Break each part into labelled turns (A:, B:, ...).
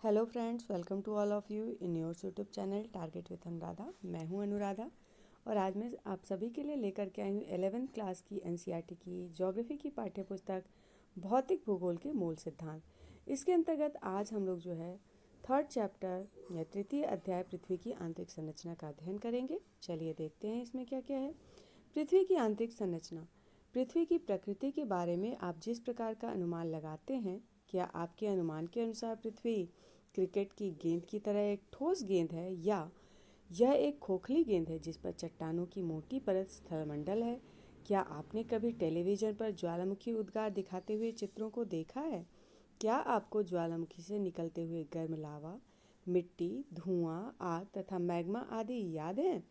A: Hello friends, welcome to all of you in your YouTube channel target with Anuradha. मैं हूं अनुराधा और आज मैं आप सभी के लिए लेकर के आई हूं 11th क्लास की एनसीईआरटी की ज्योग्राफी की पाठ्य पुस्तक भौतिक भूगोल के मूल सिद्धांत। इसके अंतर्गत आज हम लोग जो है थर्ड चैप्टर या तृतीय अध्याय पृथ्वी की आंतरिक संरचना का अध्ययन करेंगे। चलिए देखते हैं इसमें क्या क्या है। पृथ्वी की आंतरिक संरचना। पृथ्वी की प्रकृति के बारे में आप जिस प्रकार का अनुमान लगाते हैं, क्या आपके अनुमान के अनुसार पृथ्वी क्रिकेट की गेंद की तरह एक ठोस गेंद है या यह एक खोखली गेंद है जिस पर चट्टानों की मोटी परत स्थलमंडल है? क्या आपने कभी टेलीविज़न पर ज्वालामुखी उद्गार दिखाते हुए चित्रों को देखा है? क्या आपको ज्वालामुखी से निकलते हुए गर्म लावा, मिट्टी, धुआं, आग तथा मैग्मा आदि याद हैं?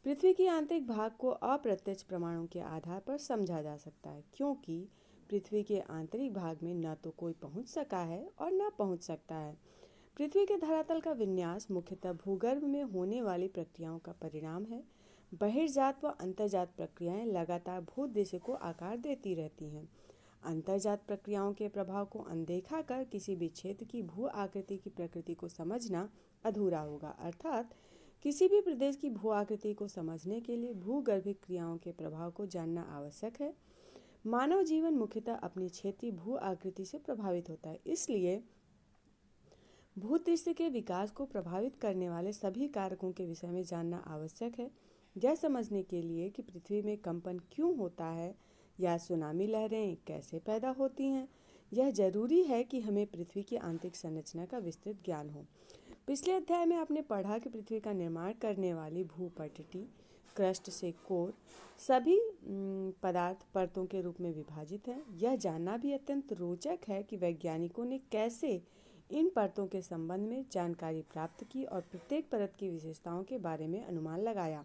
A: पृथ्वी के आंतरिक भाग को अप्रत्यक्ष प्रमाणों के आधार पर समझा जा सकता है, क्योंकि पृथ्वी के आंतरिक भाग में न तो कोई पहुंच सका है और न पहुंच सकता है। पृथ्वी के धरातल का विन्यास मुख्यतः भूगर्भ में होने वाली प्रक्रियाओं का परिणाम है। बहिर्जात व अंतर्जात प्रक्रियाएं लगातार भूदृश्य को आकार देती रहती हैं। अंतर्जात प्रक्रियाओं के प्रभाव को अनदेखा कर किसी भी क्षेत्र की भू आकृति की प्रकृति को समझना अधूरा होगा। अर्थात किसी भी प्रदेश की भू आकृति को समझने के लिए भूगर्भिक क्रियाओं के प्रभाव को जानना आवश्यक है। मानव जीवन मुख्यतः अपनी क्षेत्रीय भू आकृति से प्रभावित होता है, इसलिए भूदृश्य के विकास को प्रभावित करने वाले सभी कारकों के विषय में जानना आवश्यक है। यह समझने के लिए कि पृथ्वी में कंपन क्यों होता है या सुनामी लहरें कैसे पैदा होती हैं, यह जरूरी है कि हमें पृथ्वी की आंतरिक संरचना का विस्तृत ज्ञान हो। पिछले अध्याय में आपने पढ़ा कि पृथ्वी का निर्माण करने वाली भूपटटी, क्रस्ट से कोर सभी पदार्थ परतों के रूप में विभाजित है। यह जानना भी अत्यंत रोचक है कि वैज्ञानिकों ने कैसे इन परतों के संबंध में जानकारी प्राप्त की और प्रत्येक परत की विशेषताओं के बारे में अनुमान लगाया।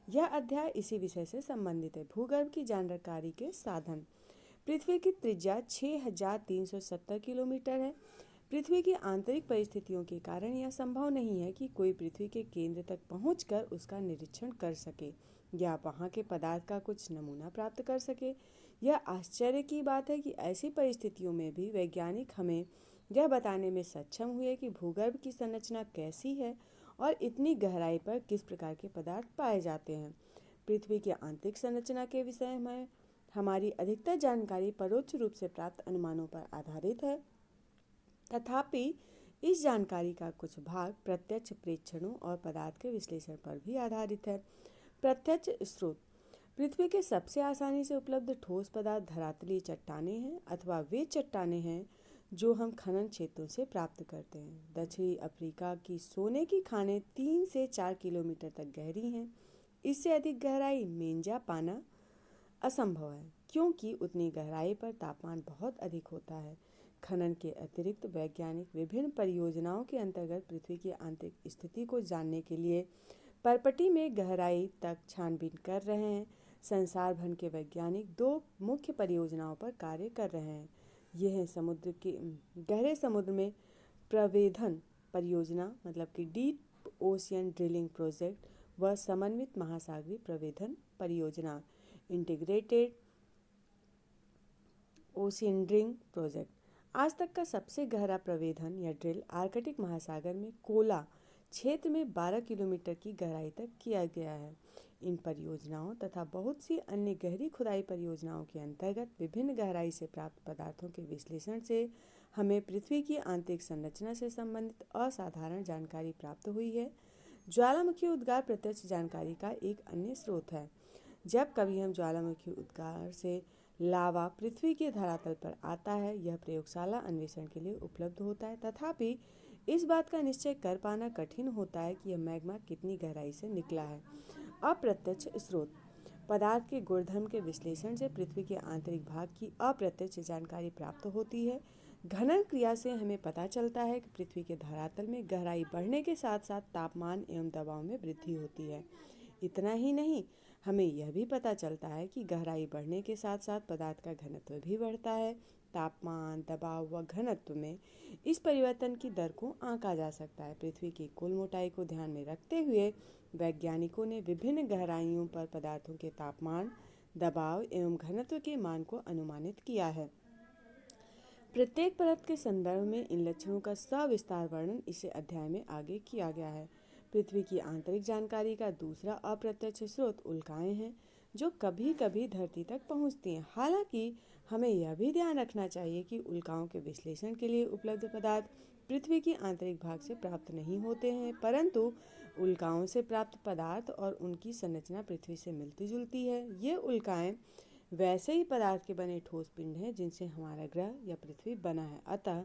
A: यह अध्याय इसी विषय से संबंधित है। भूगर्भ की जानकारी के साधन। पृथ्वी की त्रिज्या 6370 किलोमीटर है। पृथ्वी की आंतरिक परिस्थितियों के कारण यह संभव नहीं है कि कोई पृथ्वी के केंद्र तक पहुंचकर उसका निरीक्षण कर सके या वहां के पदार्थ का कुछ नमूना प्राप्त कर सके। यह आश्चर्य की बात है कि ऐसी परिस्थितियों में भी वैज्ञानिक हमें यह बताने में सक्षम हुए कि भूगर्भ की संरचना कैसी है और इतनी गहराई पर किस प्रकार के पदार्थ पाए जाते हैं। पृथ्वी की आंतरिक संरचना के विषय में हमारी अधिकतर जानकारी परोक्ष रूप से प्राप्त अनुमानों पर आधारित है, तथापि इस जानकारी का कुछ भाग प्रत्यक्ष प्रेक्षणों और पदार्थ के विश्लेषण पर भी आधारित है। प्रत्यक्ष स्रोत। पृथ्वी के सबसे आसानी से उपलब्ध ठोस पदार्थ धरातलीय चट्टानें हैं अथवा वे चट्टानें हैं जो हम खनन क्षेत्रों से प्राप्त करते हैं। दक्षिणी अफ्रीका की सोने की खानें 3 से 4 किलोमीटर तक गहरी हैं। इससे अधिक गहराई मेंजा पाना असंभव है, क्योंकि उतनी गहराई पर तापमान बहुत अधिक होता है। खनन के अतिरिक्त वैज्ञानिक विभिन्न परियोजनाओं के अंतर्गत पृथ्वी की आंतरिक स्थिति को जानने के लिए परपटी में गहराई तक छानबीन कर रहे हैं। संसार भर के वैज्ञानिक 2 मुख्य परियोजनाओं पर कार्य कर रहे हैं। ये हैं समुद्र के गहरे समुद्र में प्रवेधन परियोजना मतलब कि डीप ओशियन ड्रिलिंग प्रोजेक्ट व समन्वित महासागरीय प्रवेधन परियोजना इंटीग्रेटेड ओशियन ड्रिलिंग प्रोजेक्ट। आज तक का सबसे गहरा प्रवेधन या ड्रिल आर्कटिक महासागर में कोला क्षेत्र में 12 किलोमीटर की गहराई तक किया गया है। इन परियोजनाओं तथा बहुत सी अन्य गहरी खुदाई परियोजनाओं के अंतर्गत विभिन्न गहराई से प्राप्त पदार्थों के विश्लेषण से हमें पृथ्वी की आंतरिक संरचना से संबंधित असाधारण जानकारी प्राप्त हुई है। ज्वालामुखी उद्गार प्रत्यक्ष जानकारी का एक अन्य स्रोत है। जब कभी हम ज्वालामुखी उद्गार से लावा पृथ्वी के धरातल पर आता है, यह प्रयोगशाला अन्वेषण के लिए उपलब्ध होता है, तथापि इस बात का निश्चय कर पाना कठिन होता है कि यह मैग्मा कितनी गहराई से निकला है। अप्रत्यक्ष स्रोत। पदार्थ के गुणधर्म के विश्लेषण से पृथ्वी के आंतरिक भाग की अप्रत्यक्ष जानकारी प्राप्त होती है। खनन क्रिया से हमें पता चलता है कि पृथ्वी के धरातल में गहराई बढ़ने के साथ साथ तापमान एवं दबाव में वृद्धि होती है। इतना ही नहीं, हमें यह भी पता चलता है कि गहराई बढ़ने के साथ साथ पदार्थ का घनत्व भी बढ़ता है। तापमान, दबाव व घनत्व में इस परिवर्तन की दर को आंका जा सकता है। पृथ्वी की कुल मोटाई को ध्यान में रखते हुए वैज्ञानिकों ने विभिन्न गहराइयों पर पदार्थों के तापमान, दबाव एवं घनत्व के मान को अनुमानित किया है। प्रत्येक परत के संदर्भ में इन लक्षणों का सविस्तार वर्णन इसे अध्याय में आगे किया गया है। पृथ्वी की आंतरिक जानकारी का दूसरा अप्रत्यक्ष स्रोत उल्काएं हैं, जो कभी कभी धरती तक पहुंचती हैं। हालांकि हमें यह भी ध्यान रखना चाहिए कि उल्काओं के विश्लेषण के लिए उपलब्ध पदार्थ पृथ्वी की आंतरिक भाग से प्राप्त नहीं होते हैं, परंतु उल्काओं से प्राप्त पदार्थ और उनकी संरचना पृथ्वी से मिलती जुलती है। ये उल्काएं वैसे ही पदार्थ के बने ठोस पिंड हैं जिनसे हमारा ग्रह या पृथ्वी बना है। अतः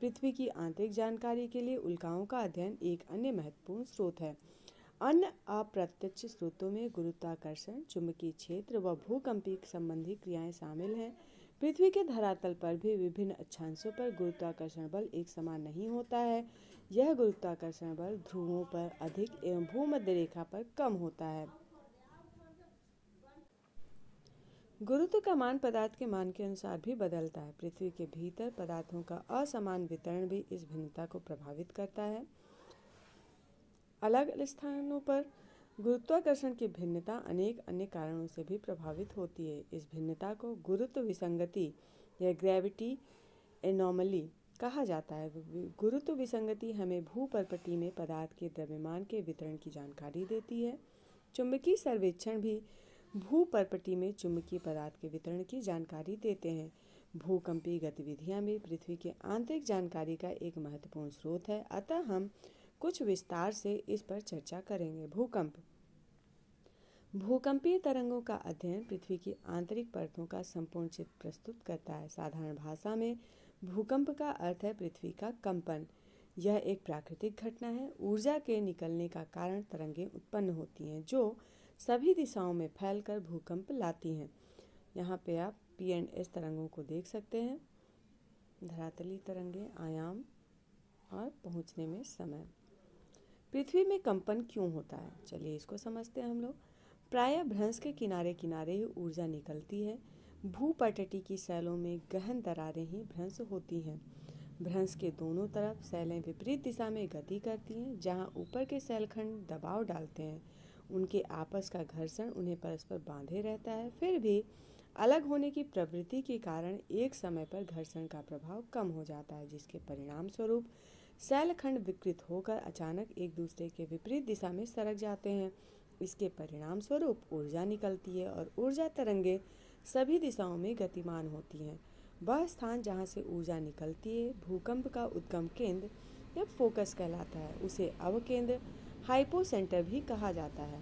A: पृथ्वी की आंतरिक जानकारी के लिए उल्काओं का अध्ययन एक अन्य महत्वपूर्ण स्रोत है। अन्य अप्रत्यक्ष स्रोतों में गुरुत्वाकर्षण, चुंबकीय क्षेत्र व भूकंपीय संबंधी क्रियाएं शामिल हैं। पृथ्वी के धरातल पर भी विभिन्न अक्षांशों पर गुरुत्वाकर्षण बल एक समान नहीं होता है। यह गुरुत्वाकर्षण बल ध्रुवों पर अधिक एवं भूमध्य रेखा पर कम होता है। गुरुत्व का मान पदार्थ के मान के अनुसार भी बदलता है। पृथ्वी के भीतर पदार्थों का असमान वितरण भी इस भिन्नता को प्रभावित करता है। अलग अलग स्थानों पर गुरुत्वाकर्षण की भिन्नता अनेक अन्य कारणों से भी प्रभावित होती है। इस भिन्नता को गुरुत्व विसंगति या ग्रेविटी एनोमली कहा जाता है। गुरुत्व विसंगति हमें भूपर्पटी में पदार्थ के द्रव्यमान के वितरण की जानकारी देती है। चुंबकीय सर्वेक्षण भी भूपर्पटी में चुंबकीय पदार्थ के वितरण की जानकारी देते हैं। भूकंपीय गतिविधियां भी पृथ्वी के आंतरिक जानकारी का एक महत्वपूर्ण स्रोत है। अतः हम कुछ विस्तार से इस पर चर्चा करेंगे। भूकंप। भूकंपीय तरंगों का अध्ययन पृथ्वी की आंतरिक परतों का संपूर्ण चित्र प्रस्तुत करता है। साधारण भाषा में भूकंप का अर्थ है पृथ्वी का कंपन। यह एक प्राकृतिक घटना है। ऊर्जा के निकलने का कारण तरंगें उत्पन्न होती हैं, जो सभी दिशाओं में फैलकर भूकंप लाती हैं। यहाँ पे आप P&S तरंगों को देख सकते हैं। धरातलीय तरंगें, आयाम और पहुँचने में समय। पृथ्वी में कंपन क्यों होता है, चलिए इसको समझते हैं हम लोग। प्रायः भ्रंश के किनारे किनारे ही ऊर्जा निकलती है। भूपटटी की सैलों में गहन दरारें ही भ्रंश होती हैं। भ्रंश के दोनों तरफ सैलें विपरीत दिशा में गति करती हैं। जहाँ ऊपर के सैलखंड दबाव डालते हैं, उनके आपस का घर्षण उन्हें परस्पर बांधे रहता है। फिर भी अलग होने की प्रवृत्ति के कारण एक समय पर घर्षण का प्रभाव कम हो जाता है, जिसके परिणाम स्वरूप सैलखंड विकृत होकर अचानक एक दूसरे के विपरीत दिशा में सरक जाते हैं। इसके परिणाम स्वरूप ऊर्जा निकलती है और ऊर्जा तरंगें सभी दिशाओं में गतिमान होती हैं। वह स्थान जहाँ से ऊर्जा निकलती है भूकंप का उद्गम केंद्र या फोकस कहलाता है। उसे अवकेंद्र हाइपोसेंटर भी कहा जाता है।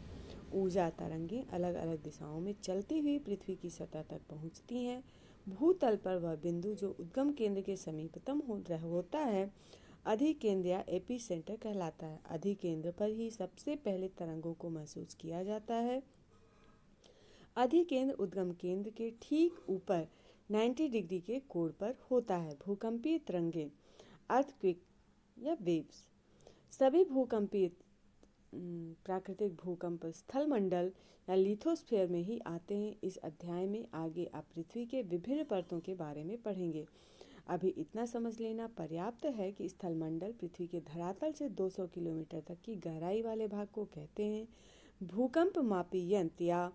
A: ऊर्जा तरंगें अलग अलग दिशाओं में चलती हुई पृथ्वी की सतह तक पहुँचती हैं। भूतल पर वह बिंदु जो उद्गम केंद्र के समीपतम होता है अधिकेंद्र या एपीसेंटर कहलाता है। अधिकेंद्र पर ही सबसे पहले तरंगों को महसूस किया जाता है। अधिकेंद्र उद्गम केंद्र के ठीक ऊपर 90 डिग्री के कोण पर होता है। भूकंपीय तरंगें, अर्थक्वेक या वेव्स। सभी भूकंपीय प्राकृतिक भूकंप स्थलमंडल या लिथोस्फीयर में ही आते हैं। इस अध्याय में आगे आप पृथ्वी के विभिन्न परतों के बारे में पढ़ेंगे। अभी इतना समझ लेना पर्याप्त है कि स्थलमंडल पृथ्वी के धरातल से 200 किलोमीटर तक की गहराई वाले भाग को कहते हैं। भूकंप मापी यंत्र या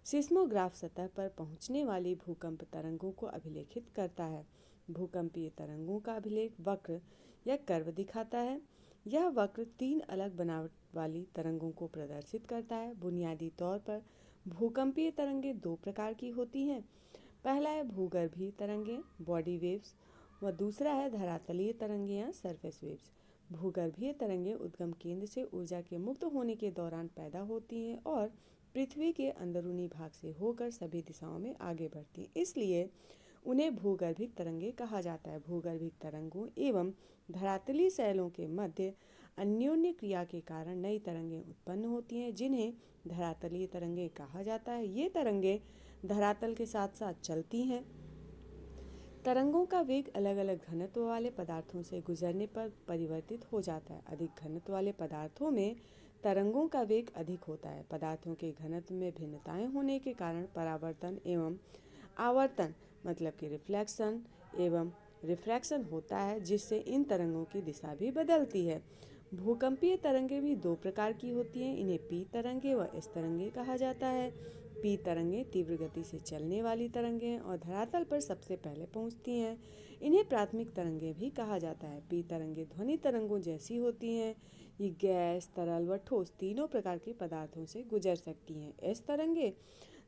A: सिस्मोग्राफ सतह पर पहुंचने वाली भूकंप तरंगों को अभिलेखित करता है। भूकंपीय तरंगों का अभिलेख वक्र या कर्व दिखाता है। यह वक्र 3 अलग बनावट वाली तरंगों को प्रदर्शित करता है। बुनियादी तौर पर भूकंपीय तरंगें 2 प्रकार की होती हैं। पहला है भूगर्भीय तरंगें, बॉडी वेव्स, व दूसरा है धरातलीय तरंगें या सरफेस वेव्स। भूगर्भीय तरंगें उद्गम केंद्र से ऊर्जा के मुक्त होने के दौरान पैदा होती हैं और पृथ्वी के अंदरूनी भाग से होकर सभी दिशाओं में आगे बढ़ती हैं, इसलिए उन्हें भूगर्भिक तरंगें कहा जाता है। भूगर्भिक तरंगों एवं धरातलीय सैलों के मध्य अन्योन्य क्रिया के कारण नई तरंगें उत्पन्न होती हैं, जिन्हें धरातलीय तरंगें कहा जाता है। ये तरंगें धरातल के साथ साथ चलती हैं। तरंगों का वेग अलग अलग घनत्व वाले पदार्थों से गुजरने पर परिवर्तित हो जाता है। अधिक घनत्व वाले पदार्थों में तरंगों का वेग अधिक होता है। पदार्थों के घनत्व में भिन्नताएं होने के कारण परावर्तन एवं आवर्तन मतलब कि रिफ्लेक्शन एवं रिफ्रैक्शन होता है, जिससे इन तरंगों की दिशा भी बदलती है। भूकंपीय तरंगें भी 2 प्रकार की होती हैं। इन्हें पी तरंगें व एस तरंगें कहा जाता है। पी तरंगें तीव्र गति से चलने वाली तरंगें हैं और धरातल पर सबसे पहले पहुंचती हैं। इन्हें प्राथमिक तरंगें भी कहा जाता है। पी तरंगें ध्वनि तरंगों जैसी होती हैं। ये गैस, तरल व ठोस तीनों प्रकार के पदार्थों से गुजर सकती हैं। एस तरंगें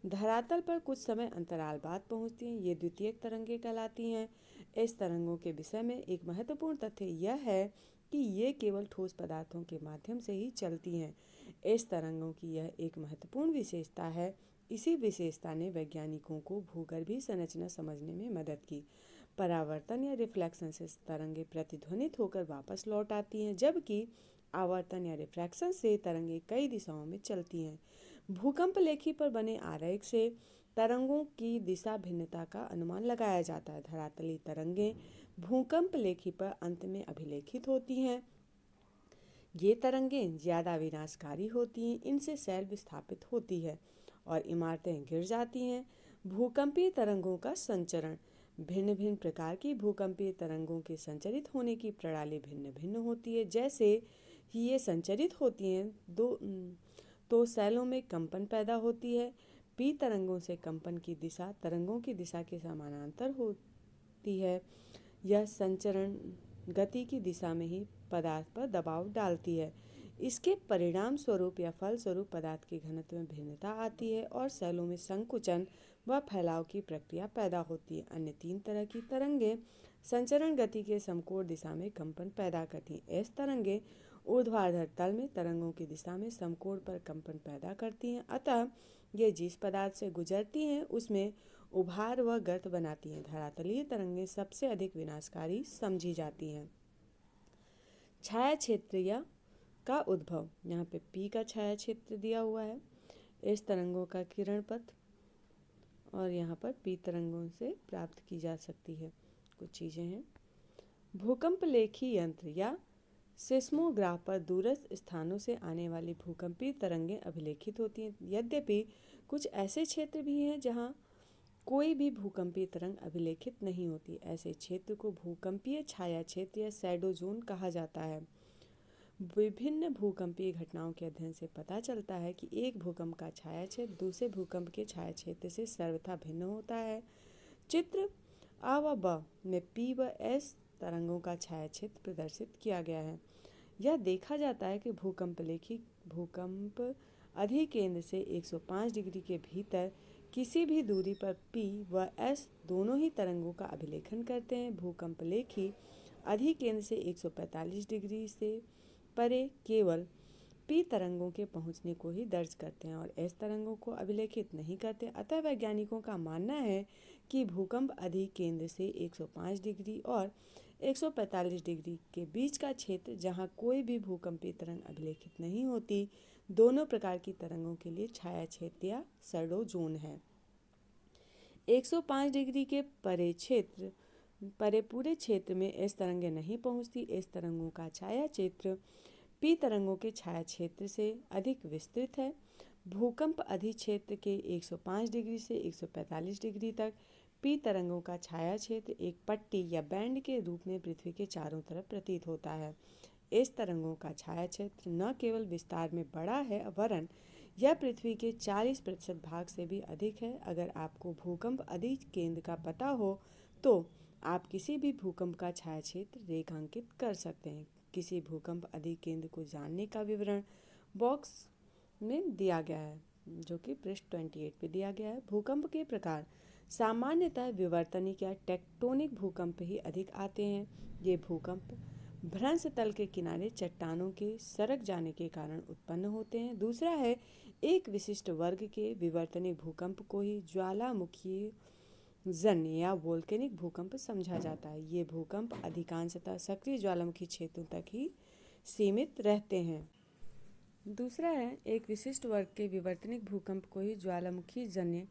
A: धरातल पर कुछ समय अंतराल बाद पहुंचती हैं। ये द्वितीयक तरंगें कहलाती हैं। इस तरंगों के विषय में एक महत्वपूर्ण तथ्य यह है कि ये केवल ठोस पदार्थों के माध्यम से ही चलती हैं। इस तरंगों की यह एक महत्वपूर्ण विशेषता है। इसी विशेषता ने वैज्ञानिकों को भूगर्भीय संरचना समझने में मदद की। परावर्तन या रिफ्लेक्शन से तरंगें प्रतिध्वनित होकर वापस लौट आती हैं, जबकि आवर्तन या रिफ्रैक्शन से तरंगें कई दिशाओं में चलती हैं। भूकंप लेखी पर बने आरेख से तरंगों की दिशा भिन्नता का अनुमान लगाया जाता है। धरातलीय तरंगें भूकंप लेखी पर अंत में अभिलेखित होती हैं। ये तरंगें ज़्यादा विनाशकारी होती हैं। इनसे सेल विस्थापित होती है और इमारतें गिर जाती हैं। भूकंपीय तरंगों का संचरण। भिन्न भिन्न प्रकार की भूकंपीय तरंगों के संचरित होने की प्रणाली भिन्न भिन्न होती है। जैसे ही ये संचरित होती हैं तो सेलों में कंपन पैदा होती है। पी तरंगों से कंपन की दिशा तरंगों की दिशा के समानांतर होती है। यह संचरण गति की दिशा में ही पदार्थ पर दबाव डालती है। इसके परिणाम स्वरूप या फल स्वरूप पदार्थ के घनत्व में भिन्नता आती है और सेलों में संकुचन व फैलाव की प्रक्रिया पैदा होती है। अन्य तीन तरह की तरंगें संचरण गति के समकोण दिशा में कंपन पैदा करती हैं। इस तरंगें ऊर्ध्वाधर तल में तरंगों की दिशा में समकोण पर कंपन पैदा करती हैं। अतः ये जिस पदार्थ से गुजरती हैं उसमें उभार व गर्त बनाती हैं। धरातलीय तरंगें सबसे अधिक विनाशकारी समझी जाती हैं। छाया क्षेत्र का उद्भव। यहाँ पे पी का छाया क्षेत्र दिया हुआ है। इस तरंगों का किरण पथ और यहाँ पर पी तरंगों से प्राप्त की जा सकती है कुछ चीज़ें हैं। भूकंप लेखी यंत्र या सेस्मोग्राफ पर दूरस्थ स्थानों से आने वाली भूकंपीय तरंगें अभिलेखित होती हैं। यद्यपि कुछ ऐसे क्षेत्र भी हैं जहां कोई भी भूकंपीय तरंग अभिलेखित नहीं होती। ऐसे क्षेत्र को भूकंपीय छाया क्षेत्र या शैडो जोन कहा जाता है। विभिन्न भूकंपीय घटनाओं के अध्ययन से पता चलता है कि एक भूकंप का छाया क्षेत्र दूसरे भूकंप के छाया क्षेत्र से सर्वथा भिन्न होता है। चित्र आ व ब में पी व एस तरंगों का छाया क्षेत्र प्रदर्शित किया गया है। यह देखा जाता है कि भूकंप अधिकेंद्र से 105 डिग्री के भीतर किसी भी दूरी पर पी व एस दोनों ही तरंगों का अभिलेखन करते हैं। भूकंप लेखी अधिकेंद्र से 145 डिग्री से परे केवल पी तरंगों के पहुंचने को ही दर्ज करते हैं और एस तरंगों को अभिलेखित नहीं करते। अतः वैज्ञानिकों का मानना है कि भूकंप अधिकेंद्र से 105 डिग्री और 145 डिग्री के बीच का क्षेत्र जहां कोई भी भूकंपीय तरंग अभिलेखित नहीं होती, दोनों प्रकार की तरंगों के लिए छाया क्षेत्र या शैडो जोन है। 105 डिग्री के परे पूरे क्षेत्र में एस तरंगें नहीं पहुंचती। इस तरंगों का छाया क्षेत्र पी तरंगों के छाया क्षेत्र से अधिक विस्तृत है। भूकंप अधिक्षेत्र के 105 डिग्री से 145 डिग्री तक पी तरंगों का छाया क्षेत्र एक पट्टी या बैंड के रूप में पृथ्वी के चारों तरफ प्रतीत होता है। इस तरंगों का छाया क्षेत्र न केवल विस्तार में बड़ा है वरन यह पृथ्वी के 40% भाग से भी अधिक है। अगर आपको भूकंप अधिकेंद्र का पता हो तो आप किसी भी भूकंप का छाया क्षेत्र रेखांकित कर सकते हैं। किसी भूकंप अधिकेंद्र को जानने का विवरण बॉक्स में दिया गया है जो कि पृष्ठ 28 पे दिया गया है। भूकंप के प्रकार। सामान्यतः विवर्तनिक या टेक्टोनिक भूकंप ही अधिक आते हैं। ये भूकंप भ्रंश तल के किनारे चट्टानों के सरक जाने के कारण उत्पन्न होते हैं। दूसरा है एक विशिष्ट वर्ग के विवर्तनिक भूकंप को ही ज्वालामुखी जन्य या वोल्केनिक भूकंप समझा जाता है। ये भूकंप अधिकांशतः सक्रिय ज्वालामुखी क्षेत्रों तक ही सीमित रहते हैं। दूसरा है एक विशिष्ट वर्ग के विवर्तनिक भूकंप को ही ज्वालामुखी जन्य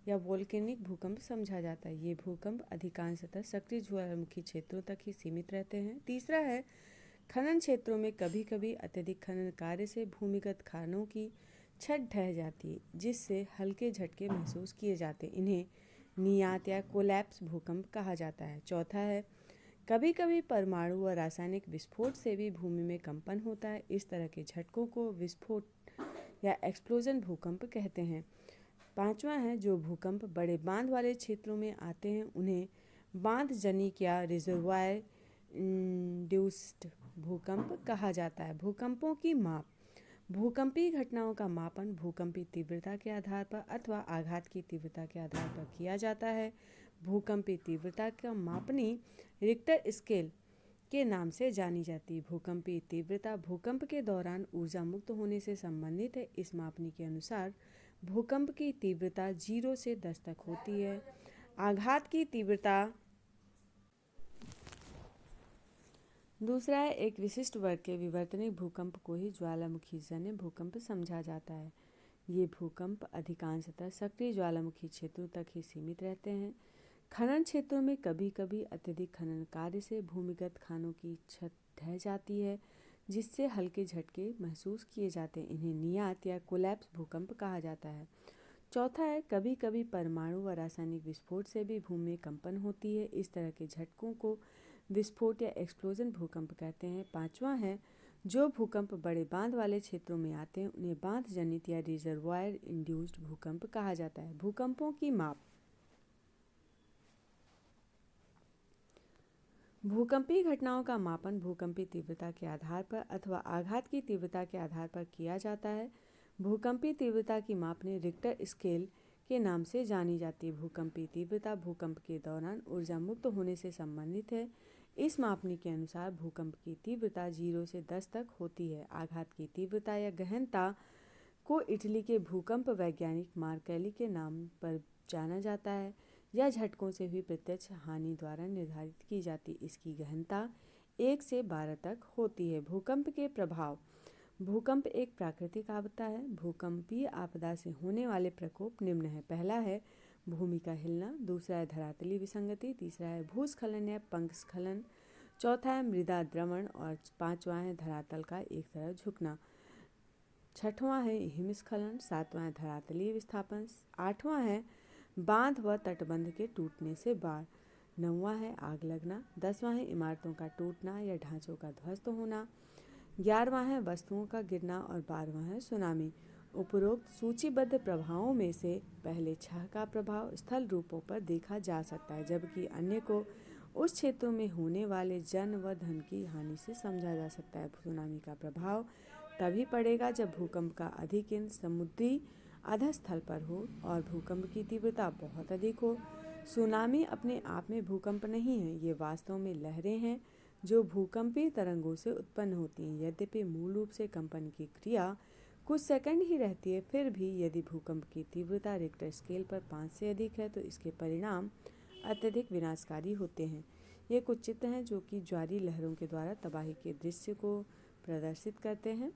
A: या वोल्केनिक भूकंप समझा जाता है। ये भूकंप अधिकांशतः सक्रिय ज्वालामुखी क्षेत्रों तक ही सीमित रहते हैं। तीसरा है खनन क्षेत्रों में कभी कभी अत्यधिक खनन कार्य से भूमिगत खानों की छत ढह जाती है जिससे हल्के झटके महसूस किए जाते हैं। इन्हें नियात या कोलैप्स भूकंप कहा जाता है। चौथा है कभी कभी परमाणु व रासायनिक विस्फोट से भी भूमि में कंपन होता है। इस तरह के झटकों को विस्फोट या एक्सप्लोजन भूकंप कहते हैं। पांचवा है जो भूकंप बड़े बांध वाले क्षेत्रों में आते हैं उन्हें बांध जनिक या रिजर्वायर इंड्यूस्ड भूकंप कहा जाता है। भूकंपों की माप। भूकंपीय घटनाओं का मापन भूकंपी तीव्रता के आधार पर अथवा आघात की तीव्रता के आधार पर किया जाता है। भूकंपी तीव्रता का मापनी रिक्टर स्केल के नाम से जानी जाती है। भूकंपीय तीव्रता भूकंप के दौरान ऊर्जा मुक्त होने से संबंधित है। इस मापनी के अनुसार भूकंप की तीव्रता 0 से 10 तक होती है। आघात की तीव्रता दूसरा है एक विशिष्ट वर्ग के विवर्तनिक भूकंप को ही ज्वालामुखी जन्य भूकंप समझा जाता है। ये भूकंप अधिकांशतः सक्रिय ज्वालामुखी क्षेत्रों तक ही सीमित रहते हैं। खनन क्षेत्रों में कभी कभी अत्यधिक खनन कार्य से भूमिगत खानों की छत ढह जाती है जिससे हल्के झटके महसूस किए जाते हैं। इन्हें नियात या कोलैप्स भूकंप कहा जाता है। चौथा है कभी कभी परमाणु व रासायनिक विस्फोट से भी भूमि में कंपन होती है। इस तरह के झटकों को विस्फोट या एक्सप्लोजन भूकंप कहते हैं। पांचवा है जो भूकंप बड़े बांध वाले क्षेत्रों में आते हैं उन्हें बांध जनित या रिजर्वायर इंड्यूस्ड भूकंप कहा जाता है। भूकंपों की माप। भूकंपीय घटनाओं का मापन भूकंपी तीव्रता के आधार पर अथवा आघात की तीव्रता के आधार पर किया जाता है। भूकंपीय तीव्रता की मापनी रिक्टर स्केल के नाम से जानी जाती है। भूकंपीय तीव्रता भूकंप के दौरान ऊर्जा मुक्त होने से संबंधित है। इस मापनी के अनुसार भूकंप की तीव्रता 0 से 10 तक होती है। आघात की तीव्रता या गहनता को इटली के भूकंप वैज्ञानिक मार्केली के नाम पर जाना जाता है। यह झटकों से हुई प्रत्यक्ष हानि द्वारा निर्धारित की जाती। इसकी गहनता 1 से 12 तक होती है। भूकंप के प्रभाव। भूकंप एक प्राकृतिक आपदा है। भूकंपीय आपदा से होने वाले प्रकोप निम्न है। पहला है भूमि का हिलना, दूसरा है धरातलीय विसंगति, तीसरा है भूस्खलन या पंखस्खलन, चौथा है मृदा द्रवण और पांचवा है धरातल का एक तरफ झुकना, छठवां है हिमस्खलन, सातवां है धरातलीय विस्थापन, आठवां है बांध व तटबंध के टूटने से बाढ़, नौवां है आग लगना, 10वां है इमारतों का टूटना या ढांचों का ध्वस्त होना, 11वां है वस्तुओं का गिरना और 12वां है सुनामी। उपरोक्त सूचीबद्ध प्रभावों में से पहले 6 का प्रभाव स्थल रूपों पर देखा जा सकता है जबकि अन्य को उस क्षेत्रों में होने वाले जन व धन की हानि से समझा जा सकता है। सुनामी का प्रभाव तभी पड़ेगा जब भूकंप का अधिकेंद्र समुद्री अधस्थल पर हो और भूकंप की तीव्रता बहुत अधिक हो। सुनामी अपने आप में भूकंप नहीं है, ये वास्तव में लहरें हैं जो भूकंपीय तरंगों से उत्पन्न होती हैं। यद्यपि मूल रूप से कंपन की क्रिया कुछ सेकंड ही रहती है, फिर भी यदि भूकंप की तीव्रता रिक्टर स्केल पर 5 से अधिक है तो इसके परिणाम अत्यधिक विनाशकारी होते हैं। ये कुछ चित्र हैं जो कि ज्वारी लहरों के द्वारा तबाही के दृश्य को प्रदर्शित करते हैं।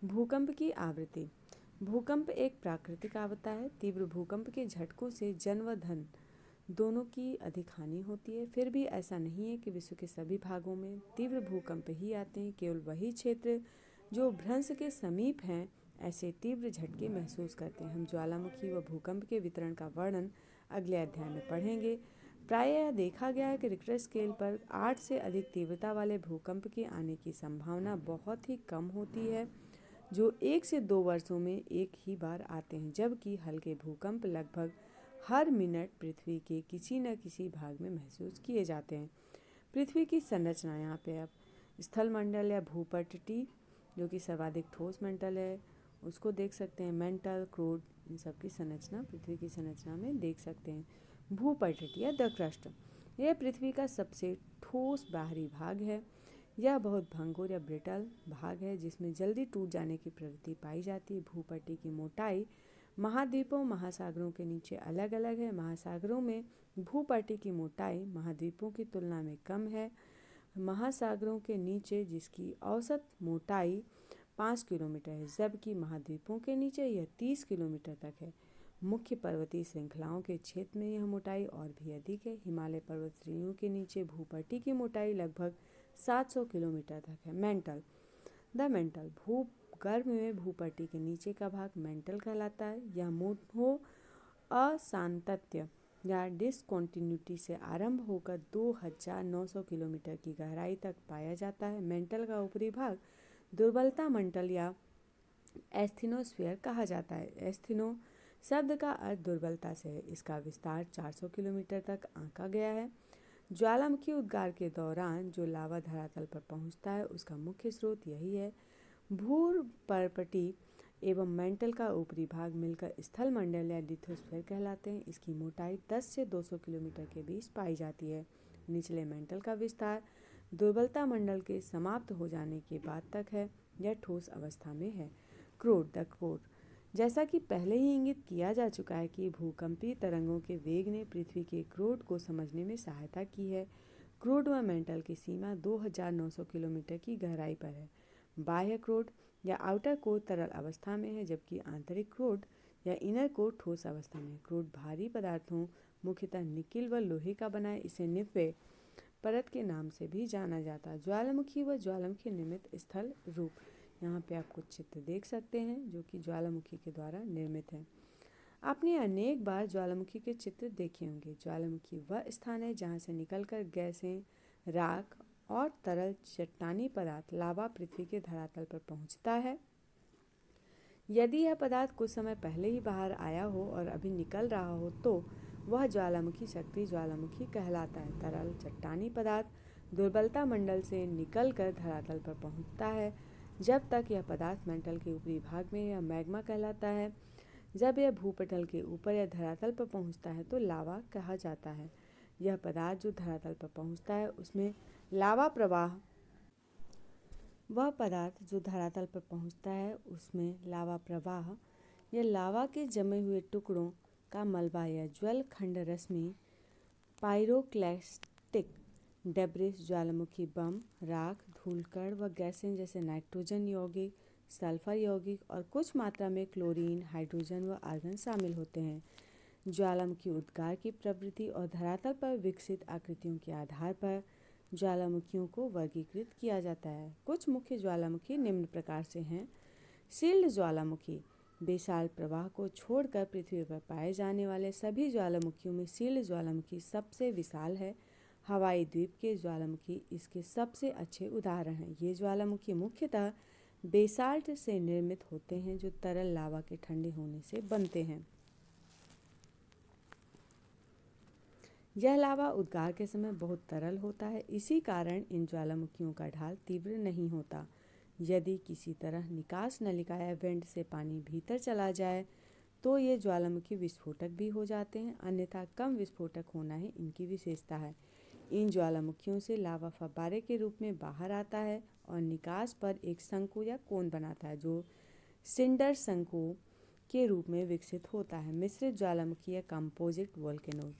A: भूकंप की आवृत्ति। भूकंप एक प्राकृतिक आपदा है। तीव्र भूकंप के झटकों से जन व धन दोनों की अधिक हानि होती है। फिर भी ऐसा नहीं है कि विश्व के सभी भागों में तीव्र भूकंप ही आते हैं। केवल वही क्षेत्र जो भ्रंश के समीप हैं ऐसे तीव्र झटके महसूस करते हैं। हम ज्वालामुखी व भूकंप के वितरण का वर्णन अगले अध्याय में पढ़ेंगे। प्रायः यह देखा गया है कि रिक्टर स्केल पर 8 से अधिक तीव्रता वाले भूकंप के आने की संभावना बहुत ही कम होती है जो 1 से 2 वर्षों में एक ही बार आते हैं, जबकि हल्के भूकंप लगभग हर मिनट पृथ्वी के किसी न किसी भाग में महसूस किए जाते हैं। पृथ्वी की संरचना। यहाँ पे आप स्थल मंडल या भूपटटी जो कि सर्वाधिक ठोस मंडल है उसको देख सकते हैं। मेंटल, क्रूड, इन सब की संरचना पृथ्वी की संरचना में देख सकते हैं। भूपटटी या द क्रस्ट, यह पृथ्वी का सबसे ठोस बाहरी भाग है। यह बहुत भंगुर या ब्रिटल भाग है जिसमें जल्दी टूट जाने की प्रवृत्ति पाई जाती है। भूपट्टी की मोटाई महाद्वीपों महासागरों के नीचे अलग अलग है। महासागरों में भूपट्टी की मोटाई महाद्वीपों की तुलना में कम है। महासागरों के नीचे जिसकी औसत मोटाई 5 किलोमीटर है जबकि महाद्वीपों के नीचे यह 30 किलोमीटर तक है। मुख्य पर्वतीय श्रृंखलाओं के क्षेत्र में यह मोटाई और भी अधिक है। हिमालय पर्वत श्रेणियों के नीचे भूपट्टी की मोटाई लगभग 700 किलोमीटर तक है। मेंटल। द मेंटल भूगर्भ में भूपट्टी के नीचे का भाग मेंटल कहलाता है। यह मोहो असांतत्य या डिसकॉन्टिन्यूटी से आरंभ होकर 2900 किलोमीटर की गहराई तक पाया जाता है। मेंटल का ऊपरी भाग दुर्बलता मंडल या एस्थीनोस्फीयर कहा जाता है। एस्थीनोस्फीयर शब्द का अर्थ दुर्बलता से है। इसका विस्तार 400 किलोमीटर तक आंका गया है। ज्वालामुखी उद्गार के दौरान जो लावा धरातल पर पहुंचता है उसका मुख्य स्रोत यही है। भूपर्पटी एवं मेंटल का ऊपरी भाग मिलकर स्थलमंडल या लिथोस्फीयर कहलाते हैं। इसकी मोटाई 10 से 200 किलोमीटर के बीच पाई जाती है। निचले मेंटल का विस्तार दुर्बलता मंडल के समाप्त हो जाने के बाद तक है। यह ठोस अवस्था में है। क्रोड द कोर, जैसा कि पहले ही इंगित किया जा चुका है कि भूकंपीय तरंगों के वेग ने पृथ्वी के क्रोड को समझने में सहायता की है। क्रोड व मेंटल की सीमा 2900 किलोमीटर की गहराई पर है। बाह्य क्रोड या आउटर कोर तरल अवस्था में है, जबकि आंतरिक क्रोड या इनर कोर ठोस अवस्था में है। क्रोड भारी पदार्थों, मुख्यतः निकिल व लोहे का बना है। इसे निव्वय परत के नाम से भी जाना जाता है। ज्वालामुखी व ज्वालामुखी निर्मित स्थल रूप, यहाँ पे आप कुछ चित्र देख सकते हैं जो कि ज्वालामुखी के द्वारा निर्मित है। आपने अनेक बार ज्वालामुखी के चित्र देखे होंगे। ज्वालामुखी वह स्थान है जहाँ से निकलकर गैसें, राख और तरल चट्टानी पदार्थ लावा पृथ्वी के धरातल पर पहुँचता है। यदि यह पदार्थ कुछ समय पहले ही बाहर आया हो और अभी निकल रहा हो तो वह ज्वालामुखी सक्रिय ज्वालामुखी कहलाता है। तरल चट्टानी पदार्थ दुर्बलता मंडल से निकलकर धरातल पर पहुँचता है। जब तक यह पदार्थ मेंटल के ऊपरी भाग में यह मैग्मा कहलाता है। जब यह भूपटल के ऊपर या धरातल पर पहुँचता है तो लावा कहा जाता है। यह पदार्थ जो धरातल पर पहुँचता है उसमें लावा प्रवाह वह पदार्थ जो धरातल पर पहुँचता है उसमें लावा प्रवाह या लावा के जमे हुए टुकड़ों का मलबा या ज्वल खंड रश्मि, पायरोक्लास्टिक डेब्रिस, ज्वालामुखी बम, राख, धूलकण व गैसें जैसे नाइट्रोजन यौगिक, सल्फर यौगिक और कुछ मात्रा में क्लोरीन, हाइड्रोजन व आर्गन शामिल होते हैं। ज्वालामुखी उद्गार की प्रवृत्ति और धरातल पर विकसित आकृतियों के आधार पर ज्वालामुखियों को वर्गीकृत किया जाता है। कुछ मुख्य ज्वालामुखी निम्न प्रकार से हैं। शील्ड ज्वालामुखी, बेसाल्ट प्रवाह को छोड़कर पृथ्वी पर पाए जाने वाले सभी ज्वालामुखियों में शील्ड ज्वालामुखी सबसे विशाल है। हवाई द्वीप के ज्वालामुखी इसके सबसे अच्छे उदाहरण हैं। ये ज्वालामुखी मुख्यतः बेसाल्ट से निर्मित होते हैं जो तरल लावा के ठंडे होने से बनते हैं। यह लावा उद्गार के समय बहुत तरल होता है, इसी कारण इन ज्वालामुखियों का ढाल तीव्र नहीं होता। यदि किसी तरह निकास नलिका या वेंट से पानी भीतर चला जाए तो ये ज्वालामुखी विस्फोटक भी हो जाते हैं, अन्यथा कम विस्फोटक होना ही इनकी विशेषता है। इन ज्वालामुखियों से लावा फव्वारे के रूप में बाहर आता है और निकास पर एक शंकु या कोन बनाता है जो सिंडर शंकु के रूप में विकसित होता है। मिश्रित ज्वालामुखी या कंपोजिट वोल्केनो,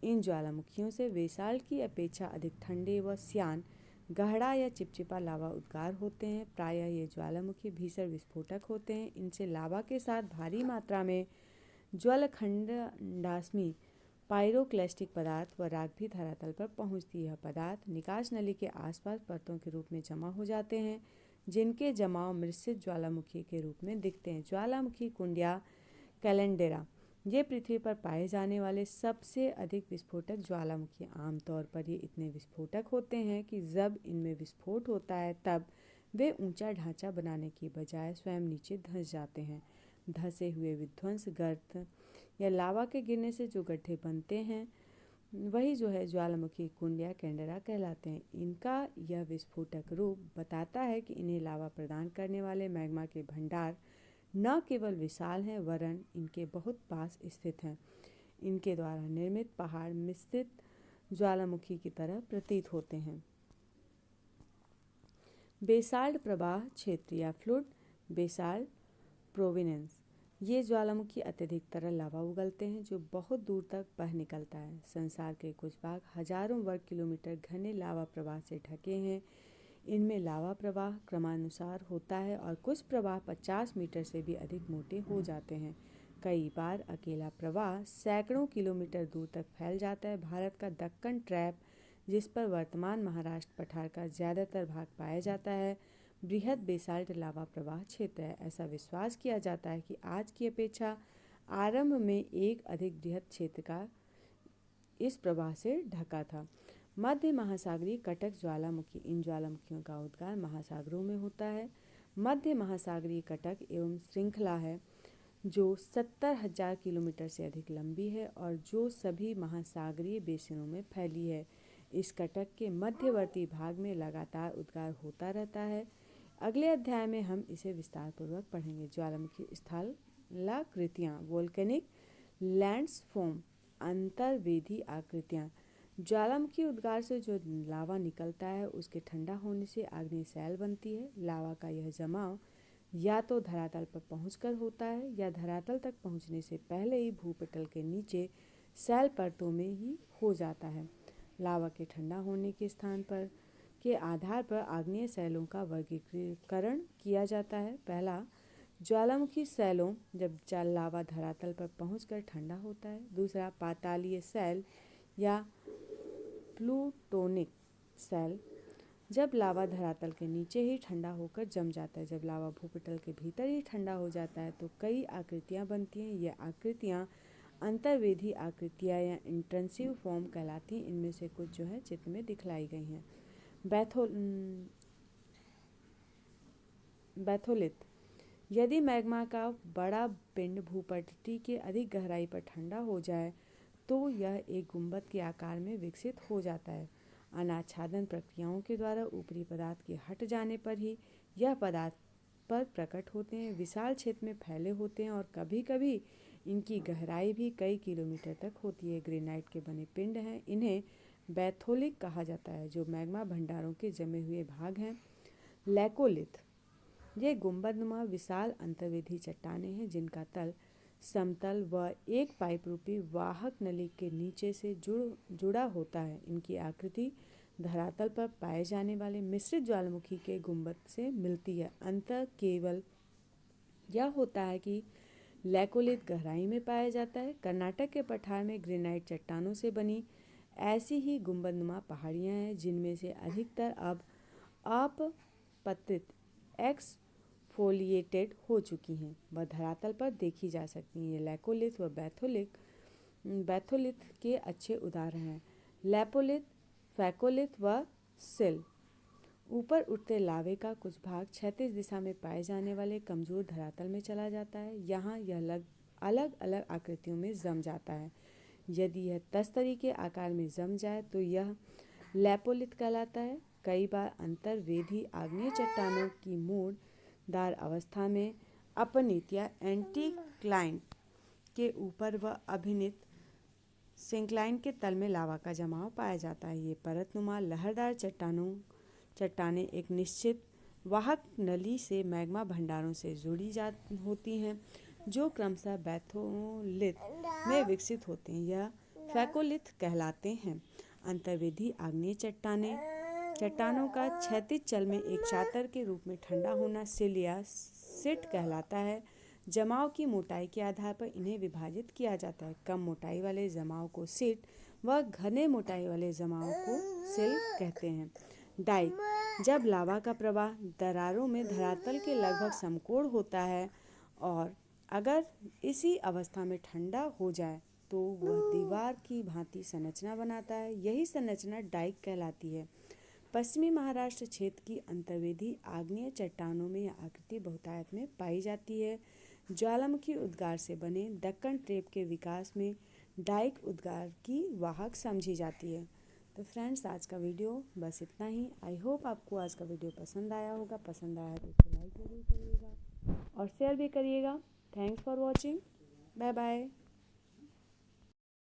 A: इन ज्वालामुखियों से बेसाल्ट की अपेक्षा अधिक ठंडे व श्यान, गहरा या चिपचिपा लावा उद्गार होते हैं। प्रायः ये ज्वालामुखी भीषण विस्फोटक होते हैं। इनसे लावा के साथ भारी मात्रा में ज्वलखंडाश्मि, पायरोक्लास्टिक पदार्थ व राख भी धरातल पर पहुँचती है। यह पदार्थ निकास नली के आसपास परतों के रूप में जमा हो जाते हैं, जिनके जमाव मिश्रित ज्वालामुखी के रूप में दिखते हैं। ज्वालामुखी कुंड या कैलेंडेरा, ये पृथ्वी पर पाए जाने वाले सबसे अधिक विस्फोटक ज्वालामुखी। आमतौर पर ये इतने विस्फोटक होते हैं कि जब इनमें विस्फोट होता है तब वे ऊंचा ढांचा बनाने की बजाय स्वयं नीचे धंस जाते हैं। धंसे हुए विध्वंस गर्त या लावा के गिरने से जो गड्ढे बनते हैं वही जो है ज्वालामुखी कुंड या कैलेंडेरा कहलाते हैं। इनका यह विस्फोटक रूप बताता है कि इन्हें लावा प्रदान करने वाले मैग्मा के भंडार न केवल विशाल हैं वरन इनके बहुत पास स्थित हैं। इनके द्वारा निर्मित पहाड़ मिश्रित ज्वालामुखी की तरह प्रतीत होते हैं। बेसाल्ट प्रवाह क्षेत्र या फ्लूड बेसाल्ट प्रोविनेंस, ये ज्वालामुखी अत्यधिक तरल लावा उगलते हैं जो बहुत दूर तक बह निकलता है। संसार के कुछ भाग हजारों वर्ग किलोमीटर घने लावा प्रवाह से ढके हैं। इनमें लावा प्रवाह क्रमानुसार होता है और कुछ प्रवाह 50 मीटर से भी अधिक मोटे हो जाते हैं। कई बार अकेला प्रवाह सैकड़ों किलोमीटर दूर तक फैल जाता है। भारत का दक्कन ट्रैप, जिस पर वर्तमान महाराष्ट्र पठार का ज़्यादातर भाग पाया जाता है, बृहद बेसाल्ट लावा प्रवाह क्षेत्र है। ऐसा विश्वास किया जाता है कि आज की अपेक्षा आरंभ में एक अधिक बृहद क्षेत्र का इस प्रवाह से ढका था। मध्य महासागरीय कटक ज्वालामुखी, इन ज्वालामुखियों का उद्गार महासागरों में होता है। मध्य महासागरीय कटक एवं श्रृंखला है जो 70,000 किलोमीटर से अधिक लंबी है और जो सभी महासागरीय बेसिनों में फैली है। इस कटक के मध्यवर्ती भाग में लगातार उद्गार होता रहता है। अगले अध्याय में हम इसे विस्तारपूर्वक पढ़ेंगे। ज्वालामुखी स्थलाकृतियाँ, वोल्केनिक लैंड्सफॉर्म, अंतर्वेदी आकृतियाँ। ज्वालामुखी उद्गार से जो लावा निकलता है उसके ठंडा होने से आग्नेय सैल बनती है। लावा का यह जमाव या तो धरातल पर पहुंचकर होता है या धरातल तक पहुंचने से पहले ही भूपटल के नीचे सैल परतों में ही हो जाता है। लावा के ठंडा होने के स्थान पर के आधार पर आग्नेय सैलों का वर्गीकरण किया जाता है। पहला, ज्वालामुखी सैलों, जब लावा धरातल पर पहुंचकर ठंडा होता है। दूसरा, पातालीय सैल या प्लूटोनिक सैल, जब लावा धरातल के नीचे ही ठंडा होकर जम जाता है। जब लावा भूपटल के भीतर ही ठंडा हो जाता है तो कई आकृतियाँ बनती हैं। ये आकृतियाँ अंतर्वेदी आकृतियाँ या इंटेंसिव फॉर्म कहलाती हैं। इनमें से कुछ जो है चित्र में दिखलाई गई हैं। बैथोलिथ, यदि मैग्मा का बड़ा पिंड भूपटल की अधिक गहराई पर ठंडा हो जाए तो यह एक गुंबद के आकार में विकसित हो जाता है। अनाच्छादन प्रक्रियाओं के द्वारा ऊपरी पदार्थ के हट जाने पर ही यह पदार्थ पर प्रकट होते हैं। विशाल क्षेत्र में फैले होते हैं और कभी कभी इनकी गहराई भी कई किलोमीटर तक होती है। ग्रेनाइट के बने पिंड हैं, इन्हें बैथोलिक कहा जाता है, जो मैग्मा भंडारों के जमे हुए भाग हैं। लैकोलिथ, ये गुंबदनुमा विशाल अंतर्वेदी चट्टानें हैं जिनका तल समतल व एक पाइप रूपी वाहक नली के नीचे से जुड़ा होता है। इनकी आकृति धरातल पर पाए जाने वाले मिश्रित ज्वालामुखी के गुंबद से मिलती है। अंतर केवल यह होता है कि लैकोलिथ गहराई में पाया जाता है। कर्नाटक के पठार में ग्रेनाइट चट्टानों से बनी ऐसी ही गुंबदनुमा पहाड़ियाँ हैं जिनमें से अधिकतर अब अपपतित एक्सफोलिएटेड हो चुकी हैं व धरातल पर देखी जा सकती हैं। ये लैकोलिथ व बैथोलिथ के अच्छे उदाहरण हैं। लैपोलिथ, फैकोलिथ व सिल। ऊपर उठते लावे का कुछ भाग क्षैतिज दिशा में पाए जाने वाले कमजोर धरातल में चला जाता है। यहाँ यह अलग अलग आकृतियों में जम जाता है। यदि यह तस्तरी के आकार में जम जाए तो यह लैपोलिथ कहलाता है। कई बार अंतर्वेदी आग्नेय चट्टानों की मोड़दार अवस्था में अपनित या एंटीक्लाइन के ऊपर व अभिनित सिंक्लाइन के तल में लावा का जमाव पाया जाता है। ये परतनुमा लहरदार चट्टानें एक निश्चित वाहक नली से मैग्मा भंडारों से जुड़ी होती हैं जो क्रमशः बैथोलिथ में विकसित होते हैं। यह फैकोलिथ कहलाते हैं। अंतर्वेदी आग्नेय चट्टानों का क्षैतिज चल में एक चादर के रूप में ठंडा होना सिल या सिट कहलाता है। जमाव की मोटाई के आधार पर इन्हें विभाजित किया जाता है। कम मोटाई वाले जमाव को सिट व घने मोटाई वाले जमाव को सिल कहते हैं। डाइक, जब लावा का प्रवाह दरारों में धरातल के लगभग समकोण होता है और अगर इसी अवस्था में ठंडा हो जाए तो वह दीवार की भांति संरचना बनाता है। यही संरचना डाइक कहलाती है। पश्चिमी महाराष्ट्र क्षेत्र की अंतर्वेदी आग्नेय चट्टानों में यह आकृति बहुतायत में पाई जाती है। ज्वालामुखी उद्गार से बने दक्कन ट्रेप के विकास में डाइक उद्गार की वाहक समझी जाती है। तो फ्रेंड्स, आज का वीडियो बस इतना ही। आई होप आपको आज का वीडियो पसंद आया होगा। पसंद आया तो इसे लाइक जरूर करिएगा और शेयर भी करिएगा। Thanks for watching. Bye bye.